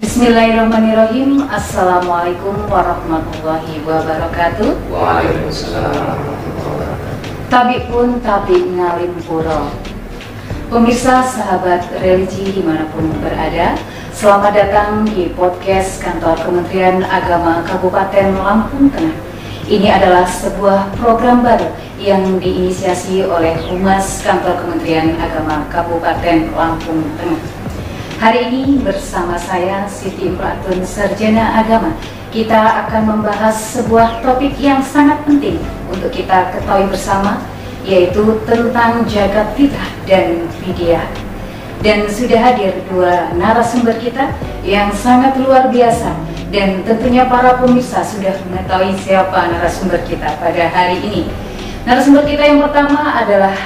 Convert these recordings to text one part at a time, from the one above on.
Bismillahirrahmanirrahim. Assalamualaikum warahmatullahi wabarakatuh. Waalaikumsalam. Tabi pun tabi ngalim puro. Pemirsa sahabat religi dimanapun berada, selamat datang di podcast kantor Kementerian Agama Kabupaten Lampung Tengah. Ini adalah sebuah program baru yang diinisiasi oleh Humas Kantor Kementerian Agama Kabupaten Lampung Tengah. Hari ini bersama saya Siti Pratun Sarjana Agama, kita akan membahas sebuah topik yang sangat penting untuk kita ketahui bersama, yaitu tentang jagat fitrah dan fidyah. Dan sudah hadir dua narasumber kita yang sangat luar biasa, dan tentunya para pemirsa sudah mengetahui siapa narasumber kita pada hari ini. Narasumber kita yang pertama adalah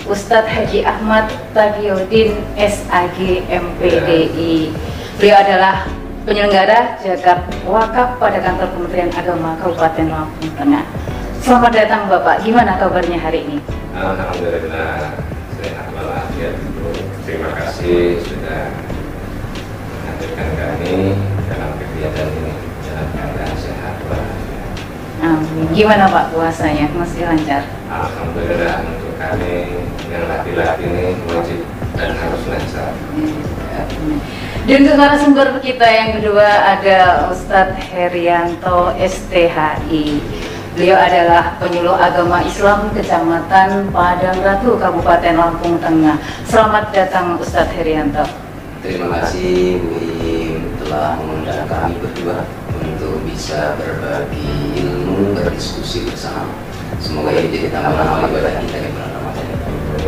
Ustadz Haji Ahmad Tagiyuddin SAG MPDI. Beliau adalah penyelenggara zakat wakaf pada kantor Kementerian Agama Kabupaten Lampung Tengah. Selamat datang Bapak, gimana kabarnya hari ini? Alhamdulillah, sehat walafiat. Terima kasih sudah menghadirkan kami dalam kegiatan ini dalam keadaan sehat walafiat. Amin. Gimana Pak puasanya? Masih lancar? Alhamdulillah, untuk kami yang laki-laki ini wajib dan harus lancar. Dan untuk narasumber kita yang kedua ada Ustadz Herianto STHI. Beliau adalah penyuluh agama Islam Kecamatan Padang Ratu, Kabupaten Lampung Tengah. Selamat datang Ustadz Herianto. Terima kasih Bu Im telah mengundang kami berdua untuk bisa berbagi ilmu, berdiskusi bersama. Semoga ini jadi tambahan amal ibadah kita di bulan Ramadan.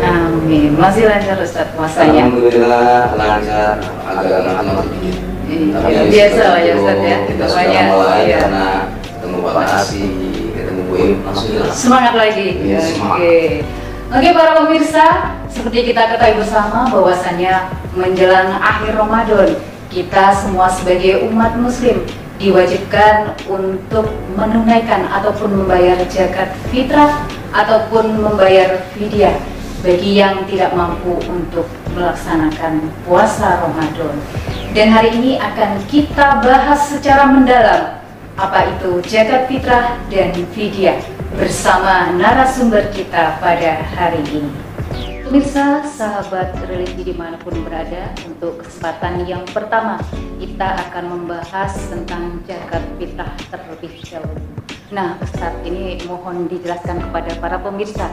Amin. Masih lancar Ustadz puasanya? Alhamdulillah lancar, agak lama sedikit. Tapi biasa lah ya Ustadz ya. Kita sudah mulai karena ketemu Pak Nasi, ketemu Bu Im, langsung jelas. Semangat lagi. Ya, semangat. Oke para pemirsa, seperti kita ketahui bersama bahwasannya menjelang akhir Ramadan, kita semua sebagai umat muslim diwajibkan untuk menunaikan ataupun membayar zakat fitrah ataupun membayar fidyah bagi yang tidak mampu untuk melaksanakan puasa Ramadan. Dan hari ini akan kita bahas secara mendalam apa itu zakat fitrah dan fidyah bersama narasumber kita pada hari ini. Pemirsa, sahabat religi dimanapun berada, untuk kesempatan yang pertama kita akan membahas tentang zakat fitrah terlebih dahulu. Nah, Ustaz, ini mohon dijelaskan kepada para pemirsa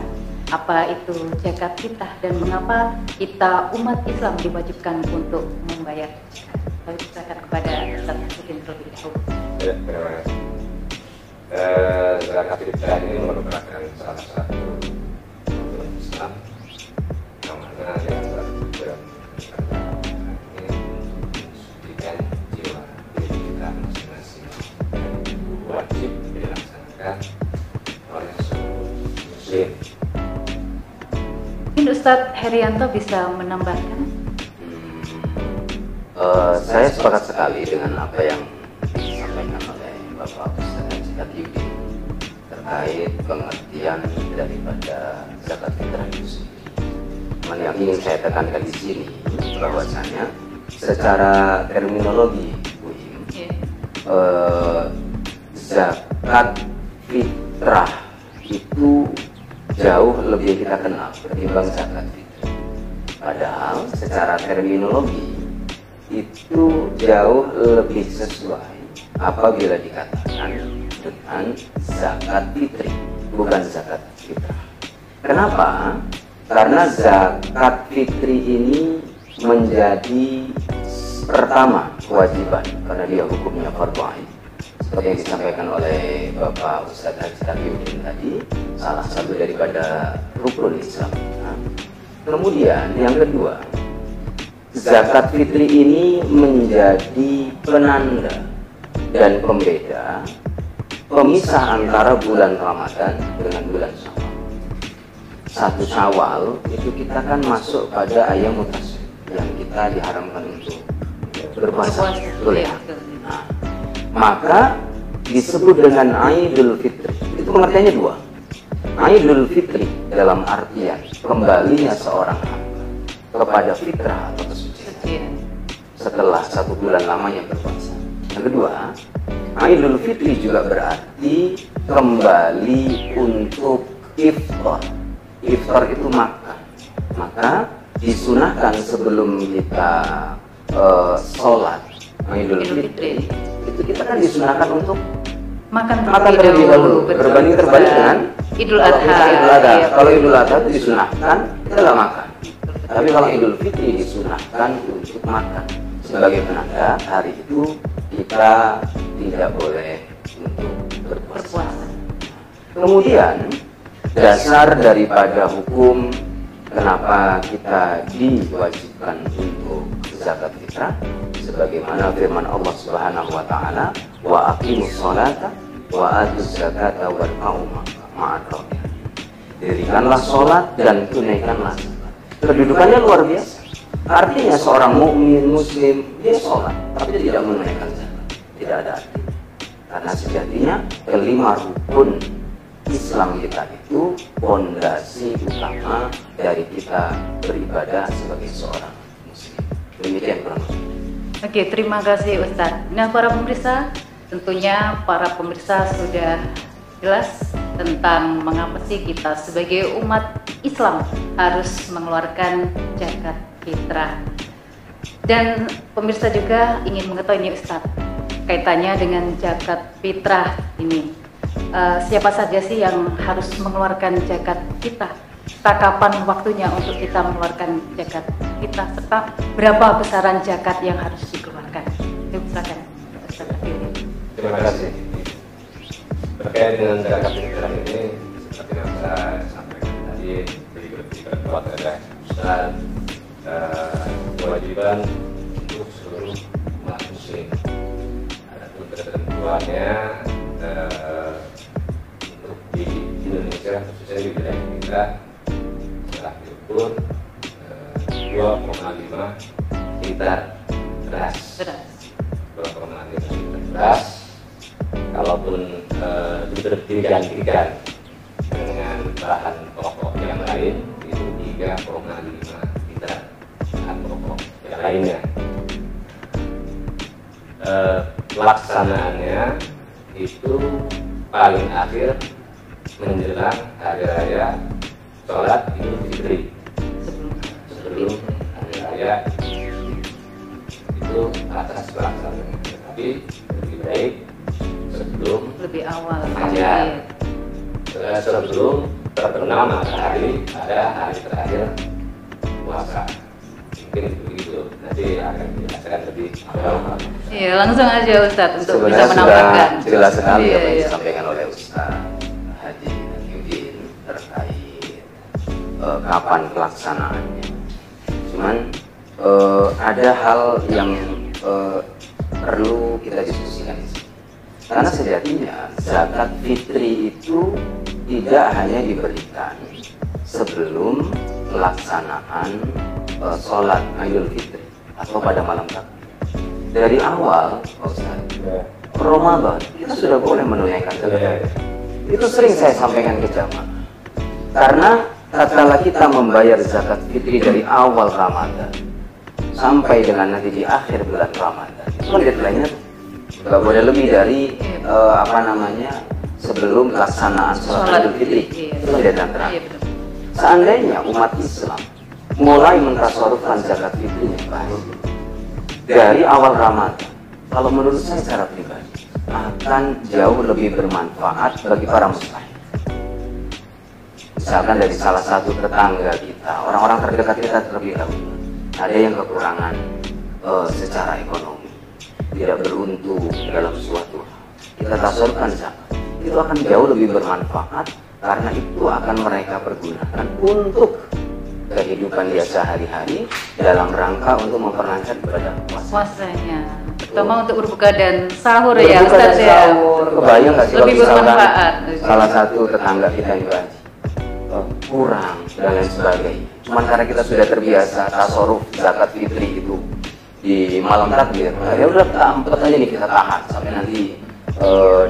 apa itu zakat fitrah dan mengapa kita umat Islam diwajibkan untuk membayar zakat. Lalu silakan kepada Ustaz mungkin terlebih dahulu. Ya, terima kasih. Zakat fitrah ini merupakan salah satu rukun Islam yang mana yang terbuat ini mensucikan jiwa diri kita masing-masing, wajib dilaksanakan oleh seluruh muslim. Mungkin Ustadz Herianto bisa menambahkan? Saya sepakat sekali dengan apa yang disampaikan oleh Bapak Ustadz Haji Tagiyuddin terkait pengertian daripada zakat fitrah itu sendiri. Yang ingin saya tekankan di sini bahwasanya secara terminologi Bu Im, zakat fitrah itu jauh lebih kita kenal ketimbang zakat fitrah. Padahal secara terminologi itu jauh lebih sesuai apabila dikatakan dengan zakat fitri, bukan zakat fitrah. Kenapa? Karena zakat fitri ini menjadi pertama kewajiban karena dia hukumnya fardhu ain. Seperti yang disampaikan oleh Bapak Ustadz Haji Tagiyuddin tadi, salah satu daripada rukun Islam. Nah, kemudian yang kedua, zakat fitri ini menjadi penanda dan pembeda pemisah antara bulan Ramadan dengan bulan Syawal. 1 Syawal itu kita kan masuk pada ayam mutasyrik yang kita kita diharamkan untuk berpuasa. Betul ya. Nah, maka disebut dengan Idul Fitri. Itu pengertiannya dua. Idul Fitri dalam artian kembalinya seorang hamba kepada fitrah atau kesucian setelah 1 bulan lamanya berpuasa. Yang kedua, Idul Fitri juga berarti kembali untuk iftar. Iftar itu makan. Maka disunahkan sebelum kita sholat Idul Fitri, itu kita kan disunahkan untuk makan terlebih dahulu. Berbanding terbalik dengan Idul Adha. Iya. Kalau Idul Adha itu disunahkan, kita nggak makan. Tapi kalau Idul Fitri disunahkan untuk makan. Sebagai penanda hari itu kita tidak boleh untuk berpuasa. Kemudian dasar daripada hukum kenapa kita diwajibkan untuk zakat fitrah, sebagaimana firman Allah Subhanahu wa taala, wa aqimus sholata wa atuz zakata warka'u ma'ar raki'in. Dirikanlah sholat dan tunaikanlah zakat. Kedudukannya luar biasa. Artinya seorang mukmin muslim dia sholat tapi dia tidak menunaikan zakat. Tidak ada arti. Karena sejatinya kelima rukun Islam kita itu fondasi utama dari kita beribadah sebagai seorang muslim. Demikian kurang lebih. Oke, terima kasih Ustadz. Nah, para pemirsa, tentunya para pemirsa sudah jelas tentang mengapa sih kita sebagai umat Islam harus mengeluarkan zakat fitrah. Dan pemirsa juga ingin mengetahui ini Ustadz, kaitannya dengan zakat fitrah ini. Siapa saja sih yang harus mengeluarkan zakat fitrah? Serta kapan waktunya untuk kita mengeluarkan zakat fitrah? Serta berapa besaran zakat yang harus dikeluarkan? Silakan. Terima kasih. Terkait dengan zakat fitrah ini, seperti yang saya sampaikan tadi, berikut adalah Ustaz, kewajiban untuk seluruh umat muslim. Adapun ketentuannya untuk di Indonesia, khususnya di wilayah kita, telah diukur 2,5 liter beras. 2,5 liter beras. Kalaupun digantikan dengan bahan pokok yang lain, itu 3,5 liter bahan pokok yang lainnya. Pelaksanaannya itu paling akhir menjelang hari raya sholat Idul Fitri. Sebelum hari raya itu atas pelaksanaannya, tapi lebih baik sebelum lebih awal aja, sebelum terbenam matahari pada hari terakhir puasa. Mungkin begitu, nanti akan dijelaskan lebih awal. Iya, langsung aja Ustadz untuk Sebenarnya bisa menambahkan. sudah jelas sekali Iya, apa yang iya. disampaikan oleh Ustaz Haji Yudin terkait kapan pelaksanaannya. Cuman ada hal yang perlu kita diskusikan di sini. Karena sejatinya zakat fitri itu tidak hanya diberikan sebelum pelaksanaan sholat Idul Fitri atau pada malam takbir. Dari awal, Ustaz, Ramadan kita sudah boleh menunaikan zakat. Itu sering saya sampaikan ke jamaah. Karena tatkala kita membayar zakat fitri dari awal Ramadan sampai dengan nanti di akhir bulan Ramadan, itu deadline-nya nggak boleh lebih dari sebelum pelaksanaan sholat Idul Fitri. Itu deadline terakhir. Seandainya umat Islam mulai mentasarufkan zakat fitrinya baik dari awal Ramadan, kalau menurut saya secara pribadi akan jauh lebih bermanfaat bagi para muslim. Misalkan dari salah satu tetangga kita, orang-orang terdekat kita terlebih dahulu, ada yang kekurangan secara ekonomi, tidak beruntung dalam suatu hal, kita tasarufkan zakat, itu akan jauh lebih bermanfaat karena itu akan mereka pergunakan untuk kehidupan dia sehari-hari dalam rangka untuk memperlancar ibadah Puasanya, terutama untuk berbuka dan sahur ya Ustaz ya. Kebayang nggak sih kalau Lebih misalkan bermanfaat. salah satu tetangga kita yang haji kurang dan lain sebagainya, Cuman karena kita sudah terbiasa tasawuf zakat fitri itu di malam takbir, ya udah kita ampet aja nih, kita tahan sampai nanti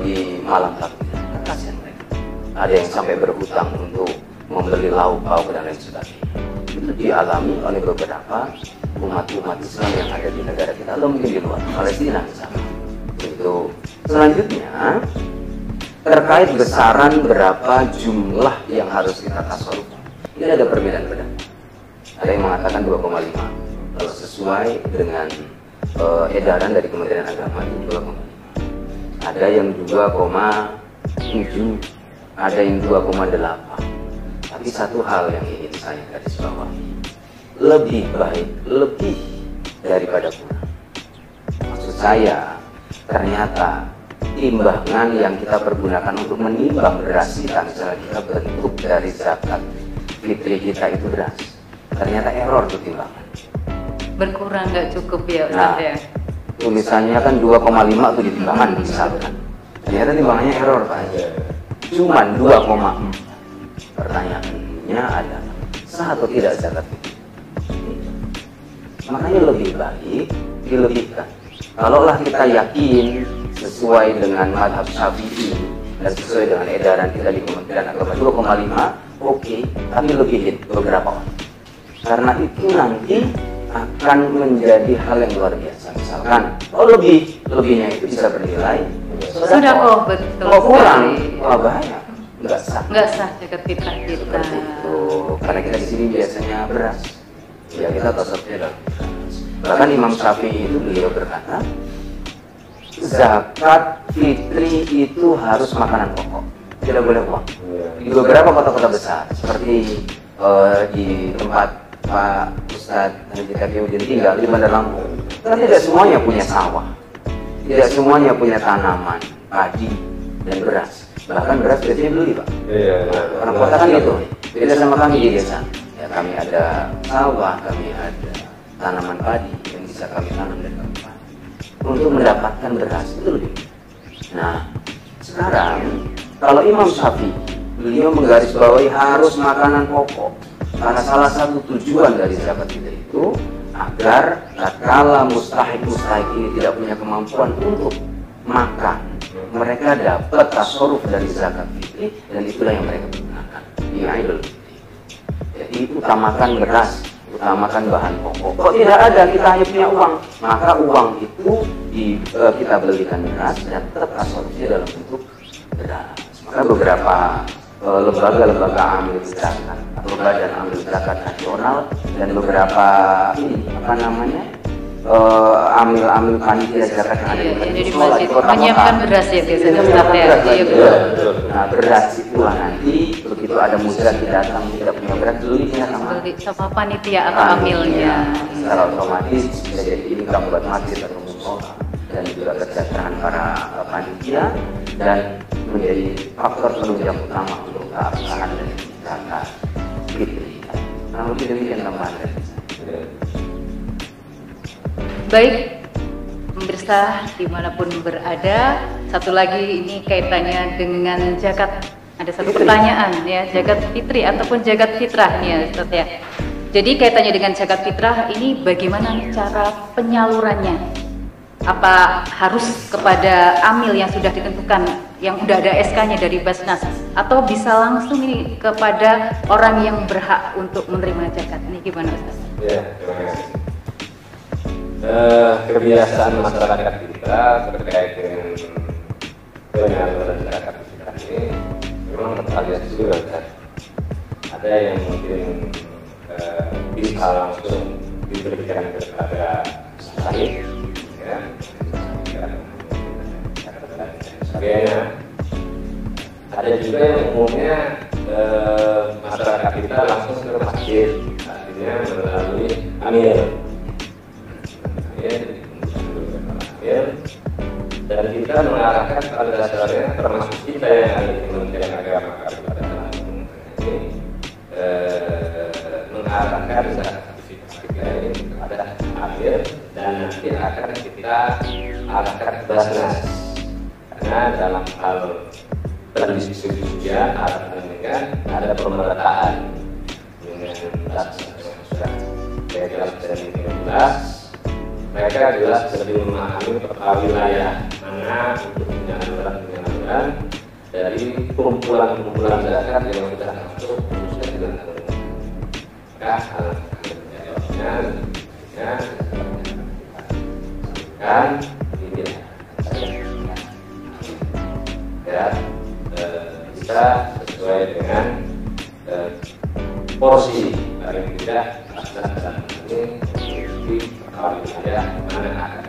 di malam takbir. Kasihan mereka. Ada yang sampai berhutang untuk membeli lauk dan lain sebagainya. Itu dialami oleh beberapa umat-umat Islam yang ada di negara kita atau mungkin di luar Palestina misalnya. Itu selanjutnya terkait besaran berapa jumlah yang harus kita tasarrufkan. Ini ada perbedaan pendapat. Ada yang mengatakan 2,5 kalau sesuai dengan edaran dari Kementerian Agama ini 2,5. Ada yang 2,7, ada yang 2,8. Tapi satu hal yang ingin saya garis bawahi, lebih baik, lebih daripada kurang. Maksud saya, ternyata timbangan yang kita pergunakan untuk menimbang beras kita, misalnya kita bentuk dari zakat fitri kita itu beras, ternyata error tuh timbangan. Berkurang nggak cukup ya Ustaz Nah, ya? tulisannya kan 2,5 tuh di timbangan misalkan. Ternyata timbangannya error Pak. Cuman 2,4. Pertanyaannya adalah sah atau tidak zakat fitri? Makanya lebih baik dilebihkan. Kalaulah kita yakin sesuai dengan mazhab Syafi'i dan sesuai dengan edaran kita di Kementerian Agama 2,5, oke, tapi lebihin beberapa orang. Karena itu nanti akan menjadi hal yang luar biasa. Misalkan, lebihnya itu bisa bernilai Sudah kok betul. Kalau kurang, sekali. wah bahaya, nggak sah. Nggak sah zakat fitrah kita. Seperti itu. Karena kita di sini biasanya beras, ya kita tasawufnya adalah beras. Bahkan Imam Syafi'i itu beliau berkata, zakat fitri itu harus makanan pokok, tidak boleh uang. Di beberapa kota-kota besar, seperti di tempat Pak Ustadz Haji Taqiyuddin tinggal di Bandar Lampung, kan tidak semuanya punya sawah, tidak semuanya punya tanaman, padi, dan beras. Bahkan beras biasanya beli Pak. Orang kota kan gitu. Beda sama kami di desa. Ya kami ada sawah, kami ada tanaman padi yang bisa kami tanam dan kami panen. Untuk mendapatkan beras itu lebih. Nah, sekarang kalau Imam Syafi'i, beliau menggarisbawahi harus makanan pokok. Karena salah satu tujuan dari zakat fitri itu agar tatkala mustahik ini tidak punya kemampuan untuk makan, mereka dapat tasarruf dari zakat fitri, dan itulah yang mereka gunakan di Idul Fitri. Jadi utamakan beras, utamakan bahan pokok. Kok tidak ada, kita hanya punya uang, maka uang itu kita belikan beras dan tetap tasarrufnya dalam bentuk beras. Maka beberapa lembaga-lembaga amil zakat atau badan amil zakat nasional dan beberapa amil panitia zakat yang ada di masjid menyiapkan beras ya biasanya Ustaz ya. Iya betul. Nah, beras itulah nanti begitu ada muzaki datang tidak punya beras, belinya sama panitia atau amilnya. Secara otomatis bisa jadi income buat masjid atau musola dan juga kesejahteraan para panitia dan menjadi faktor penunjang utama untuk keabsahan dari zakat fitri. Nah, lebih demikian tambahan dari saya. Baik, pemirsa dimanapun berada, satu lagi ini kaitannya dengan zakat. Ada satu pertanyaan ya, zakat fitri ataupun zakat fitrah nih ya Ustaz ya. Jadi kaitannya dengan zakat fitrah ini bagaimana cara penyalurannya? Apa harus kepada amil yang sudah ditentukan, yang sudah ada SK-nya dari Basnas, atau bisa langsung ini kepada orang yang berhak untuk menerima zakat? Ini gimana Ustaz? Ya, terima kasih. Kebiasaan masyarakat kita terkait dengan penyaluran zakat fitrah ini memang bervariasi juga kan. Ada yang mungkin bisa langsung diberikan kepada sahih, ya, sebagainya. Ada juga yang umumnya masyarakat kita langsung ke masjid, artinya melalui amil. Dan kita mengarahkan pada dasarnya, termasuk kita yang ada di Kementerian Agama Kabupaten Lampung ini mengarahkan zakat kita ini kepada amil dan nanti akan kita arahkan ke Basnas, karena dalam hal pendistribusian ada pemerataan dengan jelas dari 13, mereka jelas lebih memahami peta wilayah mana untuk penyaluran dari kumpulan zakat yang sudah masuk khususnya dengan kan ini ya bisa sesuai dengan porsi paling tidak ini di kalau wilayah mana akan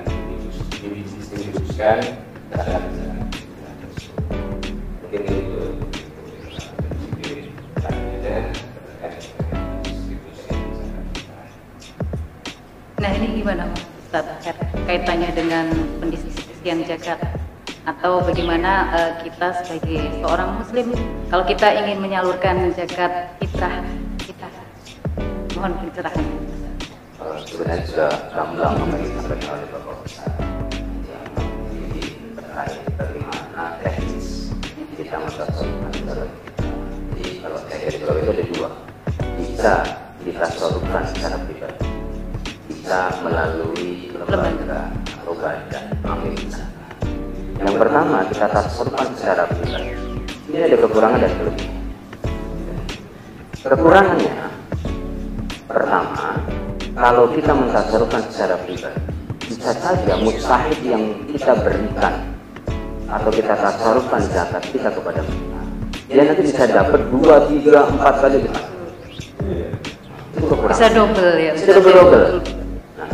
didistribusikan zakat. Mungkin itu Nah ini gimana Ustaz kaitannya dengan pendistribusian zakat atau bagaimana kita sebagai seorang muslim kalau kita ingin menyalurkan zakat fitrah kita mohon pencerahan. Sebenarnya sudah lama disampaikan oleh Bapak Ustaz yang terkait bagaimana teknis kita mentasawufkan zakat. Jadi kalau saya itu ada dua, bisa ditasawufkan secara pribadi, bisa melalui lembaga atau badan amil zakat. Yang pertama kita tasawufkan secara pribadi. Ini ada kekurangan dan kelebihan. Kekurangannya pertama, kalau kita mentasawufkan secara pribadi, bisa saja mustahik yang kita berikan atau kita tasawufkan zakat kita kepada mereka, dia nanti bisa dapat 2, 3, 4 kali lipat. Itu kekurangan. Bisa double ya. Bisa double. Nah,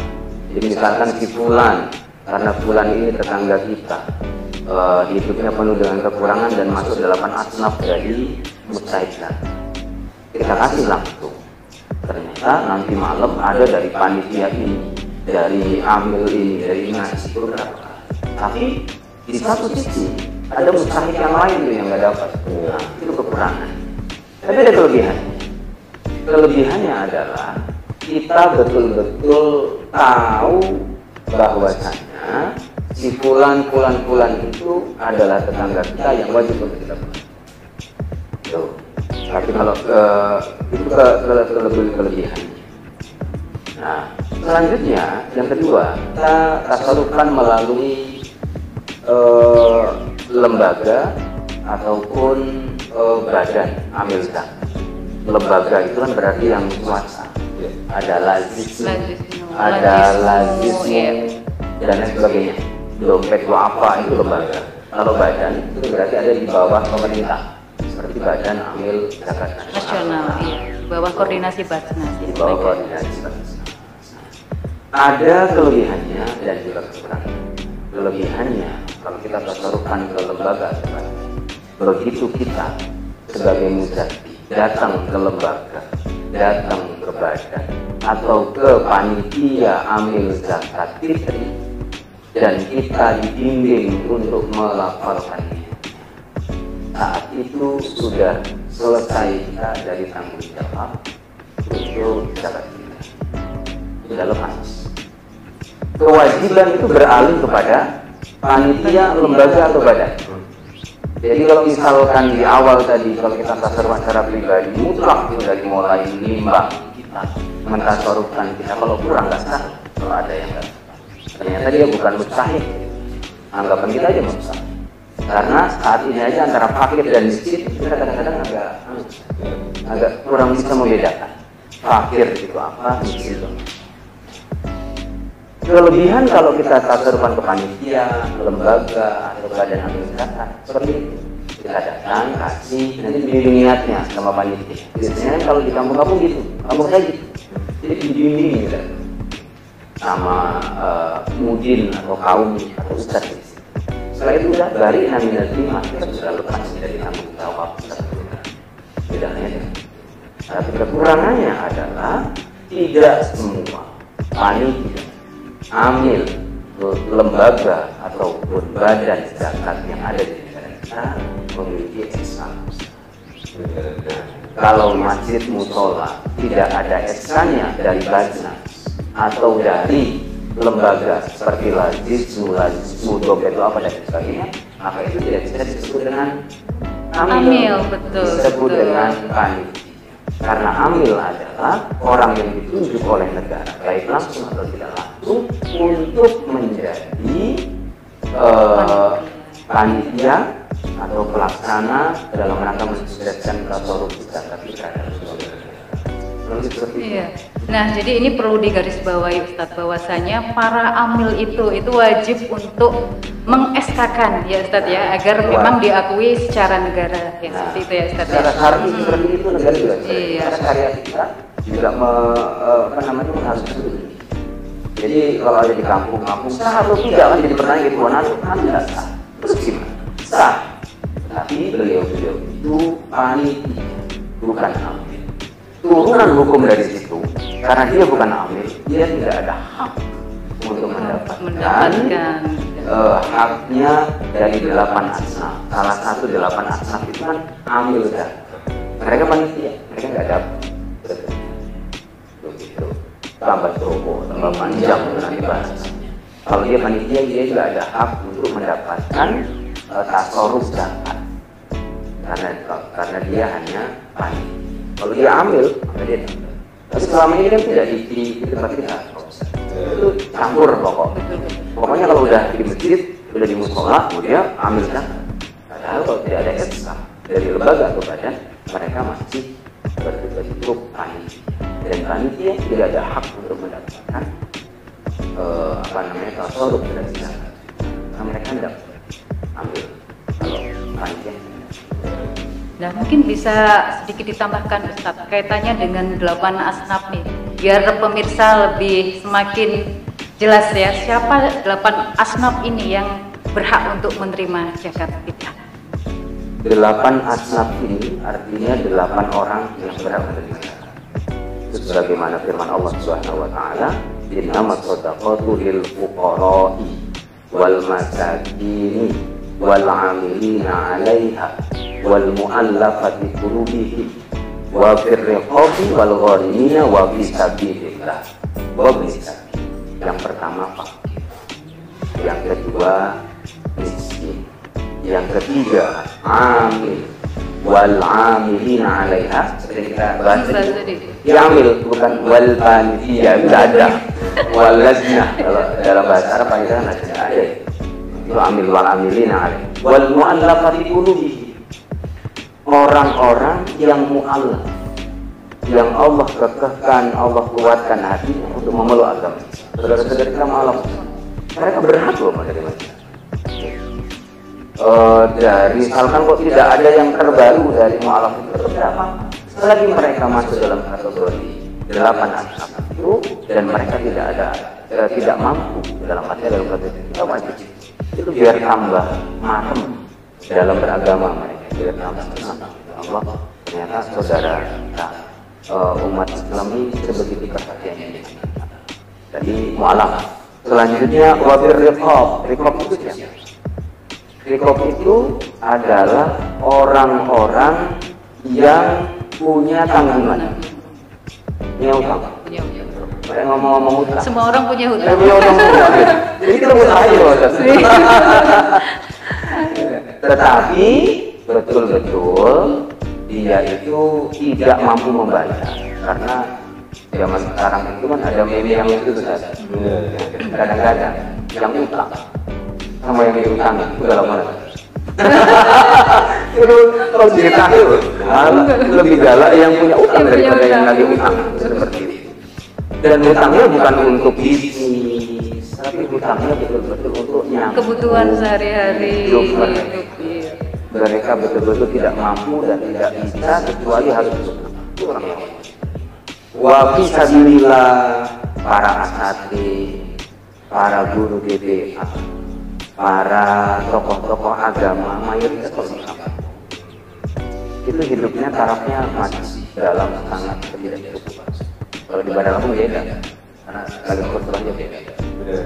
jadi misalkan si fulan, karena fulan ini tetangga kita, hidupnya penuh dengan kekurangan dan masuk delapan asnaf dari mustahik zakat. Kita kasih langsung. Ternyata nanti malam ada dari panitia ini, dari amil ini, dari ngasih beberapa. Tapi di satu sisi ada mustahik yang lain tuh yang nggak dapat. Nah, itu kekurangan. Tapi ada kelebihannya. Kelebihannya adalah kita betul-betul tahu bahwasanya si fulan itu adalah tetangga kita yang wajib untuk kita buat. Tuh. Tapi kalau itu kelebihan. Nah, selanjutnya yang kedua, kita tasawufkan melalui lembaga ataupun badan amil zakat. Lembaga itu kan berarti yang swasta. Ada lazismu, ada lazismu dan lain sebagainya. Dompet apa itu lembaga. Kalau badan itu berarti ada di bawah pemerintah. Seperti badan amil zakat nasional, iya, di bawah koordinasi Basnas. Di bawah koordinasi Basnas. Ada kelebihannya dan juga kekurangannya. Kelebihannya kalau kita tasawufkan ke lembaga, begitu kita sebagai muzaki datang ke lembaga, datang ke badan atau ke panitia amil zakat fitri dan kita dibimbing untuk melafalkannya, saat itu sudah selesai kita dari tanggung jawab untuk zakat kita. Sudah lepas. Kewajiban itu beralih kepada panitia, lembaga atau badan. Jadi kalau misalkan di awal tadi kalau kita tasawufkan secara pribadi mutlak itu dari mulai nimbang kita mentasawufkan kita, kalau kurang nggak sah, kalau ada yang nggak, ternyata dia bukan mustahik. Anggapan kita aja mustahik. Karena saat ini aja antara fakir dan miskin kita kadang-kadang agak kurang bisa membedakan fakir itu apa, miskin itu. Kelebihan kalau kita tasawufkan ke panitia, lembaga atau badan amil zakat seperti itu. Kita datang, kasih, nanti dibimbing niatnya sama panitia. Biasanya kalau di kampung-kampung gitu, kampung saya gitu. Jadi dibimbing gitu sama mudin atau kaum atau ustadz. Setelah itu udah bari naminal lima, kita sudah lepas dari tanggung jawab bedanya. Tapi kekurangannya adalah tidak semua panitia, amil, lembaga ataupun badan zakat yang ada di negara kita memiliki SK. Kalau masjid musola tidak ada SK-nya dari Basnas atau dari lembaga seperti lazismu, dompet apa dan sebagainya, maka itu tidak bisa disebut dengan amil, betul, disebut betul. dengan panitia. Karena amil adalah orang yang ditunjuk oleh negara, baik langsung atau tidak langsung, untuk menjadi panitia atau pelaksana dalam rangka mensukseskan tasawuf zakat fitrah. Iya. Nah, jadi ini perlu digarisbawahi Ustadz, bahwasanya para amil itu wajib untuk meng-SK-kan ya Ustadz ya, agar memang diakui secara negara ya, seperti itu ya Ustadz. Secara syar'i seperti itu negara juga. Iya. Secara syariat kita juga harus itu. Jadi kalau ada di kampung sah atau tidak kan jadi pertanyaan gitu, kan tidak sah. Terus gimana? Sah. Tapi beliau itu panitia, bukan amil. Turunan hukum dari situ, karena dia bukan amil, dia tidak ada hak untuk mendapatkan haknya dari 8 asnaf. Salah satu 8 asnaf itu kan amil kan. Mereka panitia, mereka nggak dapat. Begitu. Tambah terobos, tambah panjang nanti bahasanya. Kalau dia panitia, dia juga ada hak untuk mendapatkan tasarruf zakat. Karena dia hanya panitia. Kalau dia ambil, dia dapat. Tapi selama ini kan tidak di tempat kita. Itu campur pokoknya kalau udah di masjid, udah di musola, dia ambil zakat. Padahal kalau tidak ada SK dari lembaga atau badan, mereka masih berbentuk panitia. Dan panitia tidak ada hak untuk mendapatkan tasarruf dari zakat. Nah, mereka tidak ambil kalau panitia. Nah, mungkin bisa sedikit ditambahkan Ustadz kaitannya dengan 8 asnaf nih, biar pemirsa lebih semakin jelas ya, siapa 8 asnaf ini yang berhak untuk menerima zakat fitrah. 8 asnaf ini artinya 8 orang yang berhak menerima zakat. Itu sebagaimana firman Allah Subhanahu wa taala, "Innamas shadaqatu lil fuqara'i wal masakin wal 'amilina 'alaiha wal mu'allafati qulubihim wa fir riqabi wal gharimina wa fi sabilillah wa bisa." Yang pertama fakir, yang kedua miskin, yang ketiga amil wal amilina 'alaiha. Seperti kita bahas tadi, amil bukan wal panitia, tidak ada wal lajnah. Kalau dalam bahasa Arab panitia tidak ada. Itu amil wal amilina 'alaiha wal mu'allafati qulubihim. Orang-orang yang mu'allaf, yang Allah kekehkan, Allah kuatkan hatinya untuk memeluk agama. Saudara-saudara kita mu'allaf, mereka berhak loh menerima zakat. Dari misalkan kok tidak ada yang terbaru dari mu'allaf itu berapa? Selagi mereka masuk dalam kategori 8 asnaf itu dan mereka tidak mampu dalam kategori kita wajib. Itu biar tambah matang dalam beragama mereka. Allah, ternyata saudara kita umat Islam ini sebegitu perhatiannya. Jadi mu'alaf. Selanjutnya wafir riqab. Riqab itu siapa? Riqab itu adalah orang-orang yang punya tanggungan, punya utang. Mereka ngomong utang. Semua orang punya hutang. Jadi kita butuh aja. Tetapi betul-betul dia itu tidak mampu membayar, karena zaman sekarang itu kan ada meme yang itu saja. Kadang-kadang yang utang sama yang diutang itu dalam mana? Itu kalau cerita itu lebih galak yang punya utang daripada yang lagi utang, seperti itu. Dan utangnya bukan untuk bisnis, tapi utangnya betul-betul untuk kebutuhan sehari-hari. Mereka betul-betul tidak mampu dan tidak bisa kecuali harus utang. Wa fi sabilillah, para asatidz, para guru DPA, para tokoh-tokoh agama mayoritas Islam. Itu hidupnya tarafnya masih dalam sangat ketidakcukupan. Kalau di Bandar Lampung beda, karena lagi kulturnya beda.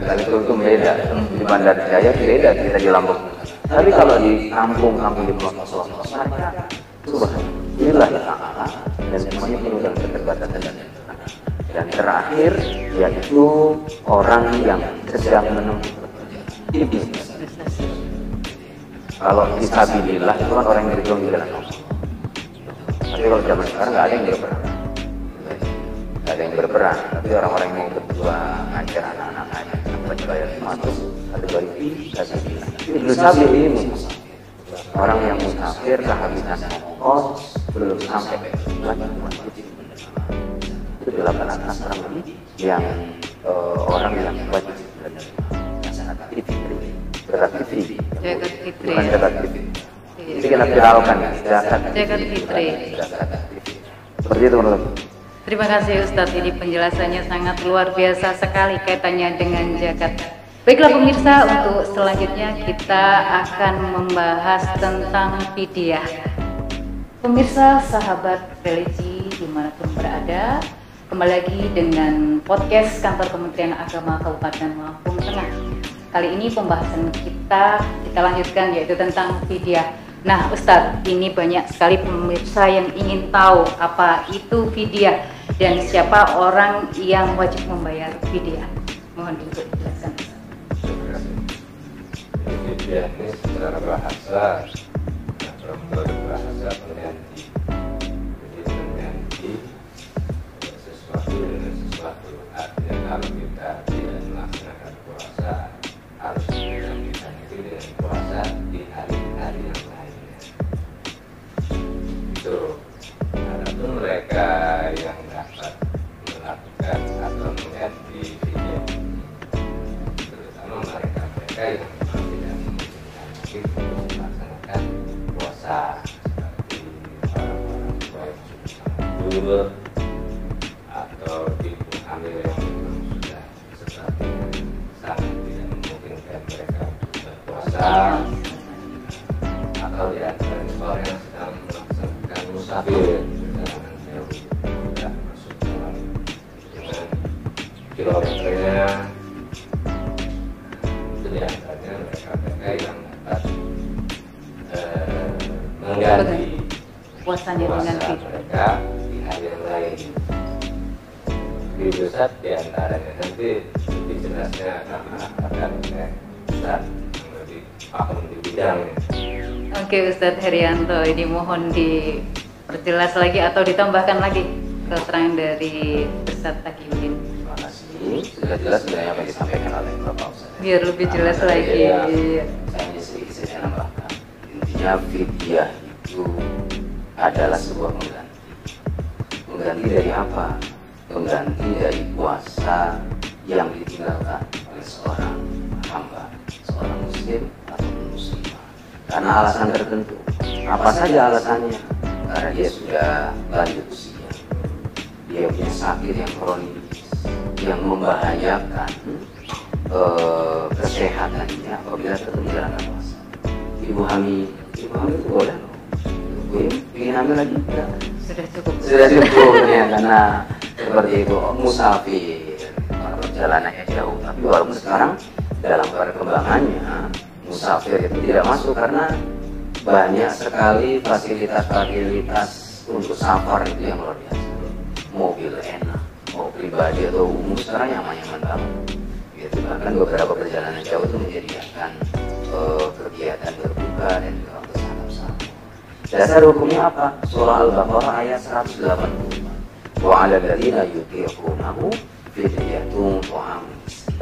Lagi kultur beda, di Bandar Jaya beda, kita di Lampung. Tapi kalau di kampung-kampung di pelosok, mereka subhanallah ta'ala dan semuanya penuh dengan keterbatasan. Dan terakhir yaitu orang yang sedang menempuh bisnis. Kalau fisabilillah itu kan orang yang berjuang di jalan Allah. Tapi kalau zaman sekarang nggak ada yang berperang. ada yang berperan, tapi orang-orang yang berdua ngajar anak-anaknya tanpa dibayar cuma terus ada balik kasih bilang Ibnu Sabil ini musafir. Orang yang musafir kehabisan ongkos belum sampai itu 8 atas orang lebih yang orang yang wajib menerima zakat fitri, bukan zakat fitri. Itu kita viralkan ya, zakat fitri. Seperti itu menurut. Terima kasih Ustadz, ini penjelasannya sangat luar biasa sekali kaitannya dengan zakat. Baiklah pemirsa, untuk selanjutnya kita akan membahas tentang fidyah. Pemirsa, sahabat religi dimanapun berada, kembali lagi dengan podcast Kantor Kementerian Agama Kabupaten Lampung Tengah. Kali ini pembahasan kita lanjutkan yaitu tentang fidyah. Nah Ustadz, ini banyak sekali pemirsa yang ingin tahu apa itu fidyah dan siapa orang yang wajib membayar fidyah. Mohon untuk dijelaskan. Fidyah ini secara bahasa, bahasa pengganti. Jadi pengganti sesuatu dengan sesuatu. Artinya kalau kita tidak melaksanakan puasa, harus kita itu dengan puasa di hari-hari yang lainnya. Itu. Adapun mereka yang dapat melakukan atau mengganti fidyah, terutama mereka yang tidak memungkinkan untuk melaksanakan puasa, seperti orang-orang tua yang sudah atau ibu hamil yang memang sudah sepertinya sangat tidak memungkinkan mereka untuk berpuasa, atau di antara orang yang sedang melaksanakan musafir perjalanan jauh sudah masuk dalam dengan kilometernya. Itu di antaranya mereka yang dapat mengganti puasanya dengan mereka di hari yang lain. Di pusat di antaranya nanti lebih jelasnya akan mengatakan Ustaz yang lebih paham di bidangnya. Oke Ustadz Herianto, ini mohon diperjelas lagi atau ditambahkan lagi keterangan dari Ustadz Taqiyuddin. Terima kasih, sudah jelas sebenarnya apa yang disampaikan oleh Bapak Ustadz. Biar lebih jelas lagi. Saya hanya sedikit saja nambahkan. Intinya fidyah itu adalah sebuah pengganti. Pengganti dari apa? Pengganti dari puasa yang ditinggalkan oleh seorang hamba, seorang muslim atau muslimah. Karena alasan tertentu. Apa saja alasannya? Karena dia sudah lanjut usia, dia punya sakit yang kronis, yang membahayakan kesehatannya apabila tetap menjalankan puasa. Ibu hamil itu boleh loh. Ibu ingin hamil lagi? Enggak. Sudah cukup ya, karena seperti itu musafir, perjalanannya jauh. Tapi walaupun sekarang dalam perkembangannya musafir itu tidak masuk karena banyak sekali fasilitas-fasilitas untuk safar itu yang luar biasa. Mobil enak, mau pribadi atau umum sekarang nyaman-nyaman banget. Gitu. Bahkan beberapa perjalanan jauh itu menyediakan kegiatan berbuka dan juga untuk sahab-sahab. Dasar hukumnya apa? Surah Al-Baqarah ayat 185. Wa 'alal ladzina yutiqunahu fidyatun ta'amun miskin.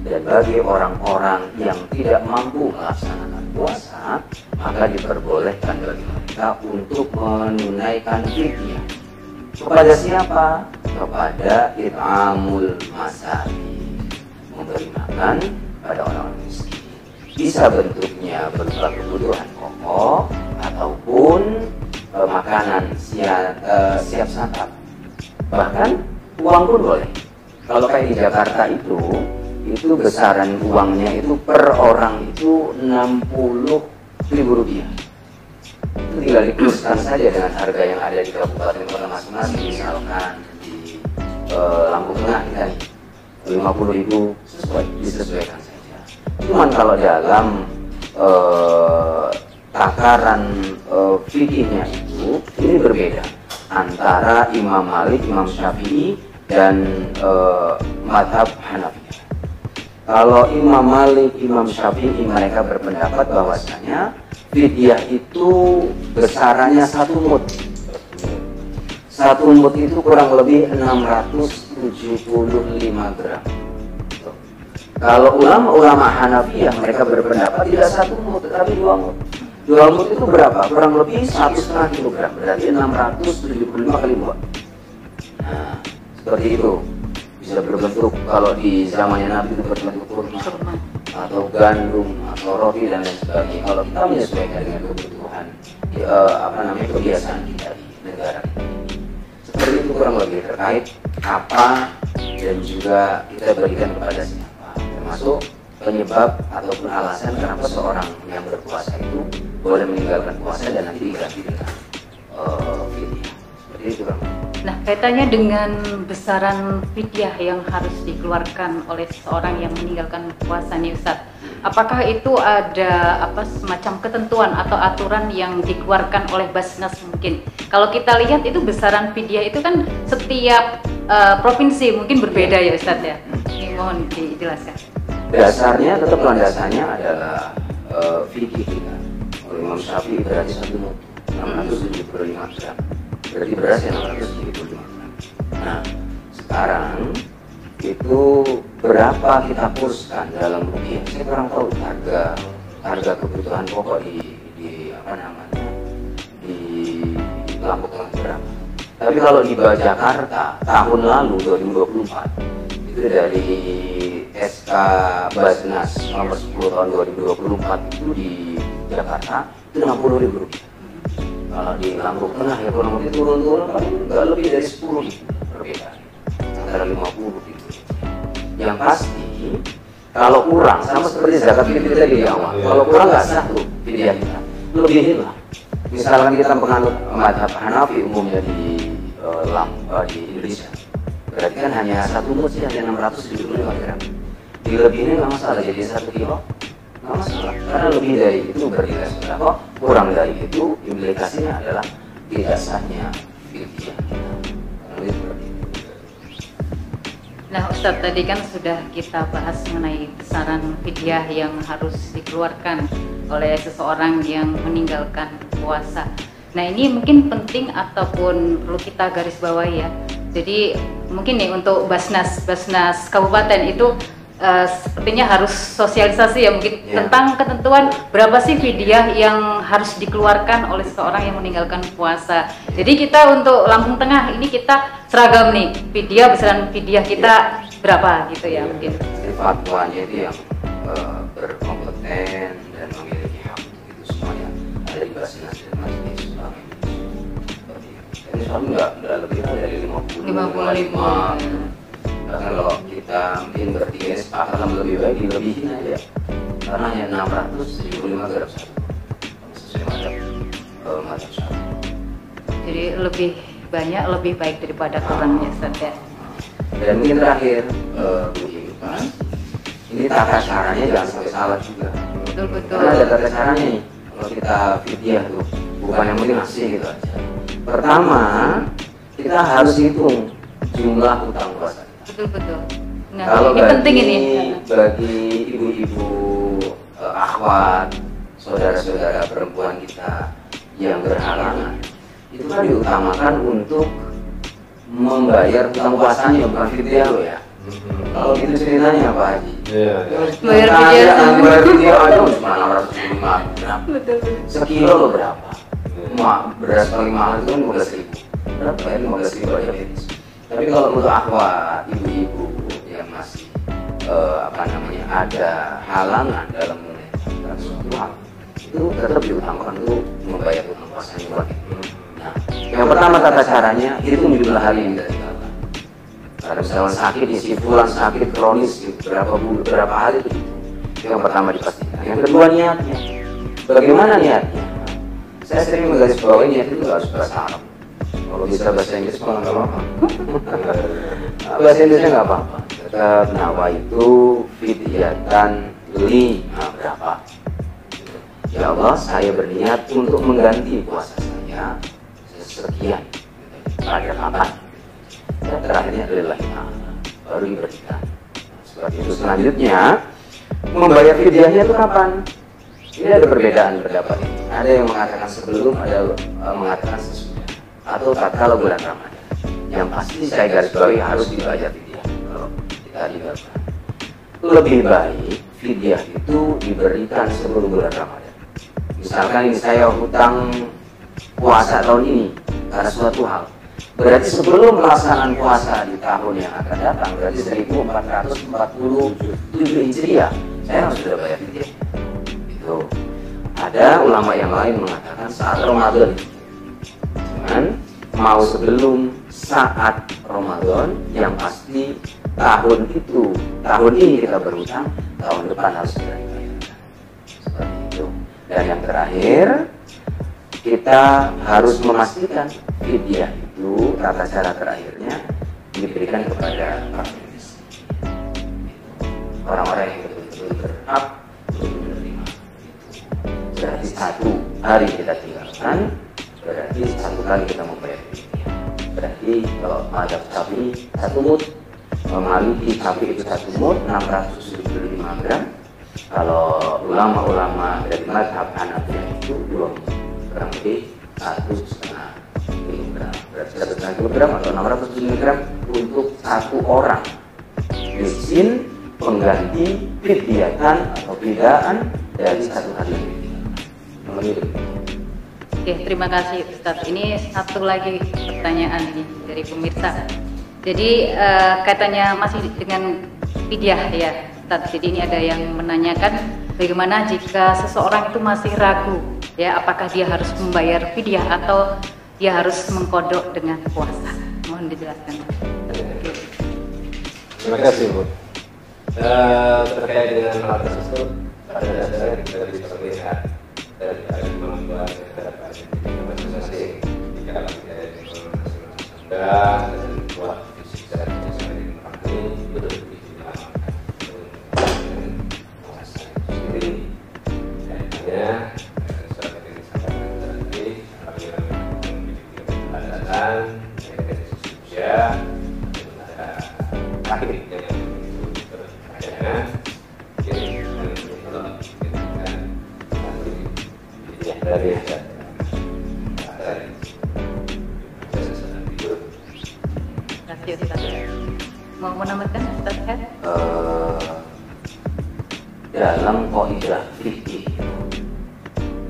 Dan bagi orang-orang yang tidak mampu melaksanakan puasa, maka diperbolehkan bagi mereka untuk menunaikan fidyah. Kepada siapa? Kepada it'amul masakin, memberi makan pada orang miskin. Bisa bentuknya berupa kebutuhan pokok ataupun makanan siap santap. Bahkan uang pun boleh. Kalau kayak di Jakarta itu besaran uangnya itu per orang itu Rp60.000. Itu tinggal dikurskan saja dengan harga yang ada di kabupaten kota masing-masing. Misalkan di Lampung Tengah kita nih 50.000 disesuaikan saja. Cuman kalau dalam takaran fikihnya itu ini berbeda antara Imam Malik, Imam Syafi'i dan mazhab Hanafiyah. Kalau Imam Malik, Imam Syafi'i mereka berpendapat bahwasanya fidyah itu besarannya 1 mud. 1 Satu mut itu kurang lebih 675 gram. Kalau ulama-ulama Hanafiyah mereka berpendapat tidak 1 mut tetapi 2 mut. 2 mut itu berapa? Kurang lebih 1,5 kilogram. Berarti 675 kali 2. Nah, seperti itu. Bisa berbentuk, kalau di zamannya Nabi itu berbentuk kurma atau gandum atau roti dan lain sebagainya. Kalau kita menyesuaikan dengan kebutuhan kebiasaan kita di negara kita. Seperti itu kurang lebih terkait apa dan juga kita berikan kepada siapa, termasuk penyebab ataupun alasan kenapa seorang yang berpuasa itu boleh meninggalkan puasa dan nanti diganti dengan fidyah. Seperti itu kan. Nah, kaitannya dengan besaran fidyah yang harus dikeluarkan oleh seseorang yang meninggalkan puasa nih Ustaz. Apakah itu ada semacam ketentuan atau aturan yang dikeluarkan oleh Basnas mungkin? Kalau kita lihat itu besaran fidyah itu kan setiap provinsi mungkin berbeda ya Ustaz ya. Ini mohon dijelaskan. Dasarnya tetap landasannya adalah fikih kita. Oleh Imam Syafi'i berarti 1 mut 675 gram. Berarti beras yang 675 gram. Nah, sekarang itu berapa kita kurskan dalam rupiah? Saya kurang tahu harga kebutuhan pokok di Lampung Tengah berapa. Tapi kalau di Jakarta tahun lalu 2024 itu dari SK Basnas nomor 10 tahun 2024 itu di Jakarta itu Rp60.000. Kalau di Lampung Tengah ya kurang lebih turun-turun nggak lebih dari 10.000 perbedaan antara 50.000. Yang pasti kalau kurang sama seperti zakat fitrah tadi di awal, kalau kurang nggak sah tuh fidyah kita, lebihin lah. Misalkan kita penganut mazhab Hanafi umumnya di Indonesia, berarti kan hanya 1 mut sih, hanya 675 gram. Dilebihin nggak masalah, jadi 1 kilo nggak masalah, karena lebih dari itu bernilai sedekah, kurang dari itu implikasinya adalah tidak sahnya fidyah. Nah Ustadz, tadi kan sudah kita bahas mengenai besaran fidyah yang harus dikeluarkan oleh seseorang yang meninggalkan puasa. Nah ini mungkin penting ataupun perlu kita garis bawahi ya. Jadi mungkin nih untuk Basnas Kabupaten itu sepertinya harus sosialisasi ya mungkin tentang ketentuan berapa sih fidyah yang harus dikeluarkan oleh seseorang yang meninggalkan puasa. Jadi kita untuk Lampung Tengah ini kita seragam nih, besaran fidyah kita berapa gitu ya mungkin. Fatwanya itu yang berkompeten dan memiliki hak itu semuanya ada di Basnas dan Majelis Ulama Indonesia. Ini soalnya nggak lebih dari 55. Bahkan kalau kita mungkin bertiga sepakat lebih baik dilebihin aja, karena hanya 675 gram satu sesuai macam syarat. Jadi lebih banyak lebih baik daripada kurangnya Ustaz ya. Dan mungkin terakhir Bu Iqbal, ini tata caranya jangan sampai salah juga. Betul. Karena ada tata caranya nih kalau kita fidyah tuh, bukan yang penting ngasih gitu aja. Pertama kita harus hitung jumlah utang puasa. Betul. Nah, kalau ini penting ini. Bagi ibu-ibu, akhwat, saudara-saudara perempuan kita yang berhalangan, itu kan diutamakan untuk membayar utang puasanya, bukan fidyah lo ya. Kalau gitu ceritanya Pak Haji. Bayar fidyah aja cuma 675 gram. Betul. Sekilo lo berapa? Beras paling mahal itu kan 15.000. Berapa ya? 15.000 aja habis. Tapi kalau untuk akhwat, ibu-ibu yang masih ada halangan dalam menunaikan suatu hal, itu tetap diutamakan untuk membayar utang puasanya lagi. Nah, yang pertama tata caranya hitung jumlah hari yang kita tinggalkan. Kalau misalnya sakit, isi pulang sakit kronis berapa hari itu yang pertama dipastikan. Yang kedua niatnya. Bagaimana niatnya? Saya sering menggarisbawahi niat itu nggak harus bahasa Arab. Kalau bisa bahasa Inggris malah nggak apa-apa. Bahasa Indonesia nggak apa-apa. Tetap nawa itu fidyatan li berapa? Ya Allah, saya berniat untuk mengganti puasa saya sekian. Pada kapan? Dan terakhirnya adalah baru diberikan. Seperti itu. Selanjutnya membayar fidyahnya itu kapan? Ini ada perbedaan pendapat. Ada yang mengatakan sebelum, ada yang mengatakan sesudah. atau tatkala bulan Ramadan. Yang pasti saya garis bawahi harus dibayar fidyah. Kalau kita tinggalkan, lebih baik fidyah itu diberikan sebelum bulan Ramadan. Misalkan ini saya hutang puasa tahun ini karena suatu hal, berarti sebelum pelaksanaan puasa di tahun yang akan datang, berarti 1447 Hijriah, saya harus sudah bayar fidyah. Itu ada ulama yang lain mengatakan saat Ramadan, cuman mau sebelum saat Ramadan, yang pasti tahun ini kita berhutang, tahun depan harus segera dibayarkan. Seperti itu. Dan yang terakhir, kita harus memastikan fidyah itu tata cara terakhirnya diberikan kepada para miskin, orang-orang yang betul-betul berhak untuk menerima. Berarti satu hari kita tinggalkan, berarti satu kali kita membayar fidyah. Berarti kalau mazhab Syafi'i 1 mud, Maliki Syafi'i itu 1 mud 675 gram. Kalau ulama-ulama dari mazhab Hanafiyah itu 2 mud, kurang lebih 1,5 kilogram. Berarti 1,5 kilogram atau 670 gram untuk satu orang miskin pengganti fidyatan atau fidaan dari satu hari fidyah. Oke, terima kasih Ustadz. Ini satu lagi pertanyaan ini dari pemirsa. Jadi katanya masih dengan fidyah ya Ustadz. Jadi ini ada yang menanyakan bagaimana jika seseorang itu masih ragu ya, apakah dia harus membayar fidyah atau dia harus mengkodok dengan puasa. Mohon dijelaskan. Terima kasih Bu. Terkait dengan hal tersebut, pada dasarnya kita bisa melihat dari kemampuan terhadap masing-masing. Jika kita masing-masing dan kuat fisik dan ini lebih dilakukan puasa sendiri. Hanya seperti yang disampaikan tadi, apabila memiliki kepadatan, dari sisi usia, ada akhir yang berkaitan. Dari mau menambahkan Ustaz? Dalam qaidah fikih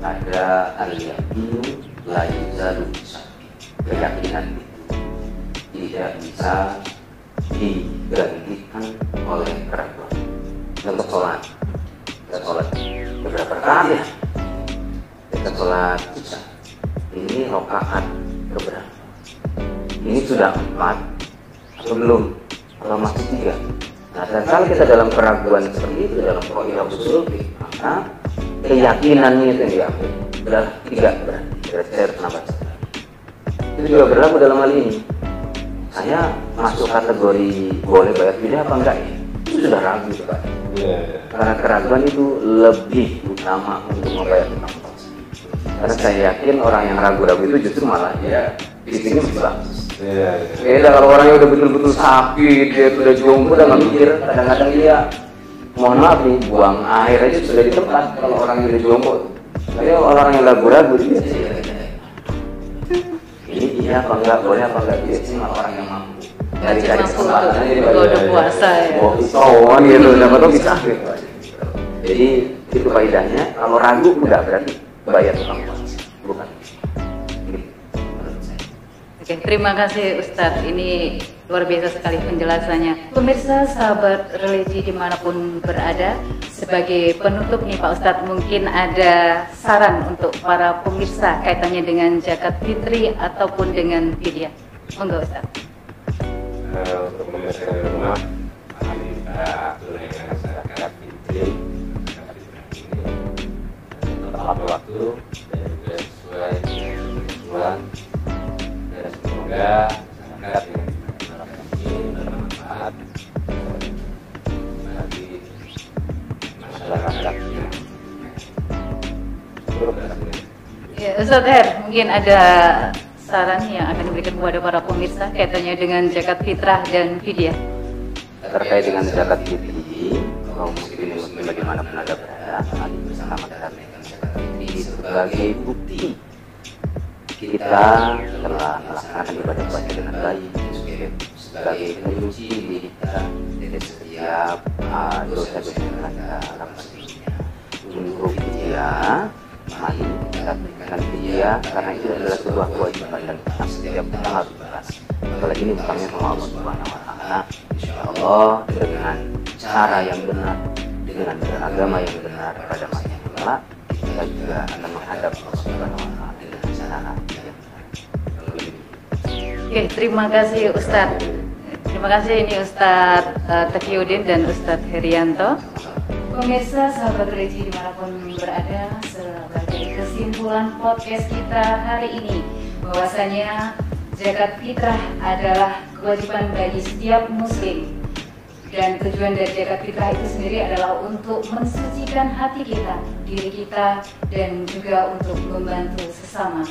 ada al-yaqinu la yuzalu bisakki. Keyakinan itu tidak bisa digantikan oleh keraguan. Untuk sholat, kita sholat beberapa rakaat ya. Kita sholat isya, ini rakaat keberapa? Ini sudah 4 atau belum? Kalau masih 3. Nah, dan kalau kita dalam keraguan seperti itu dalam qaidah ushul fiqh, maka keyakinannya itu yang diambil. Berarti 3 berarti saya harus nambah 1. Itu juga berlaku dalam hal ini. Saya masuk kategori boleh bayar fidyah apa enggak ya? Itu sudah ragu itu Pak. Karena keraguan itu lebih utama untuk membayar utang. Karena saya yakin orang yang ragu-ragu itu justru malah dia fisiknya masih bagus. Beda kalau orang yang udah betul-betul sakit, dia sudah jongkok, udah nggak mikir. Kadang-kadang dia, mohon maaf nih, buang air aja sudah di tempat kalau orang yang udah jongkok. Tapi orang yang ragu-ragu dia ini iya apa enggak, boleh apa enggak, dia sih malah orang yang mampu. Dari kesempatan jadi udah puasa ya. Oh gitu, dapat tuh bisa. Jadi itu faedahnya. Kalau ragu udah berarti bayar utang puasa, bukan. Oke, terima kasih Ustadz. Ini luar biasa sekali penjelasannya. Pemirsa, sahabat religi dimanapun berada, sebagai penutup nih Pak Ustadz, mungkin ada saran untuk para pemirsa kaitannya dengan zakat fitri ataupun dengan fidyah. Monggo Ustadz. Untuk pemirsa di rumah, mari kita tunaikan zakat fitri ini tepat waktu dan juga sesuai dengan ketentuan. Semoga zakat yang diterapkan ini bermanfaat bagi masyarakatnya. Ya, Ustadz Her, mungkin ada saran yang akan diberikan kepada para pemirsa kaitannya dengan zakat fitrah dan fidyah. Terkait dengan zakat fitri, kaum muslimin muslim bagaimanapun ada berada, mari bersama kita menaikkan zakat fitri sebagai bukti kita telah melaksanakan ibadah puasa dengan baik sebagai penyuci diri kita dari setiap dosa-dosa yang kita lakukan. Untuk dia, mari kita berikan dia karena itu adalah sebuah kewajiban dan setiap kita harus beras. Apalagi ini bukannya sama Allah Subhanahu Wa Taala. Insya Allah dengan cara yang benar, dengan beragama yang benar pada masa yang kelak, kita juga akan menghadap Allah Subhanahu Wa Taala dengan cara yang benar. Oke, terima kasih Ustadz. Terima kasih ini Ustadz Taqiyuddin dan Ustadz Herianto. Pemirsa sahabat religi dimanapun berada, sebagai kesimpulan podcast kita hari ini bahwasanya zakat fitrah adalah kewajiban bagi setiap muslim, dan tujuan dari zakat fitrah itu sendiri adalah untuk mensucikan hati kita, diri kita, dan juga untuk membantu sesama.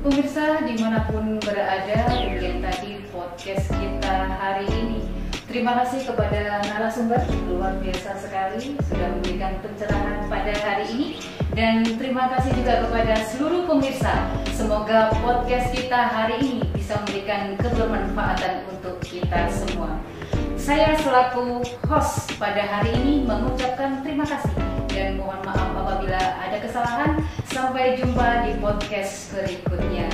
Pemirsa dimanapun berada, demikian tadi podcast kita hari ini. Terima kasih kepada narasumber, luar biasa sekali sudah memberikan pencerahan pada hari ini, dan terima kasih juga kepada seluruh pemirsa. Semoga podcast kita hari ini bisa memberikan kebermanfaatan untuk kita semua. Saya selaku host pada hari ini mengucapkan terima kasih dan mohon maaf apabila ada kesalahan. Sampai jumpa di podcast berikutnya.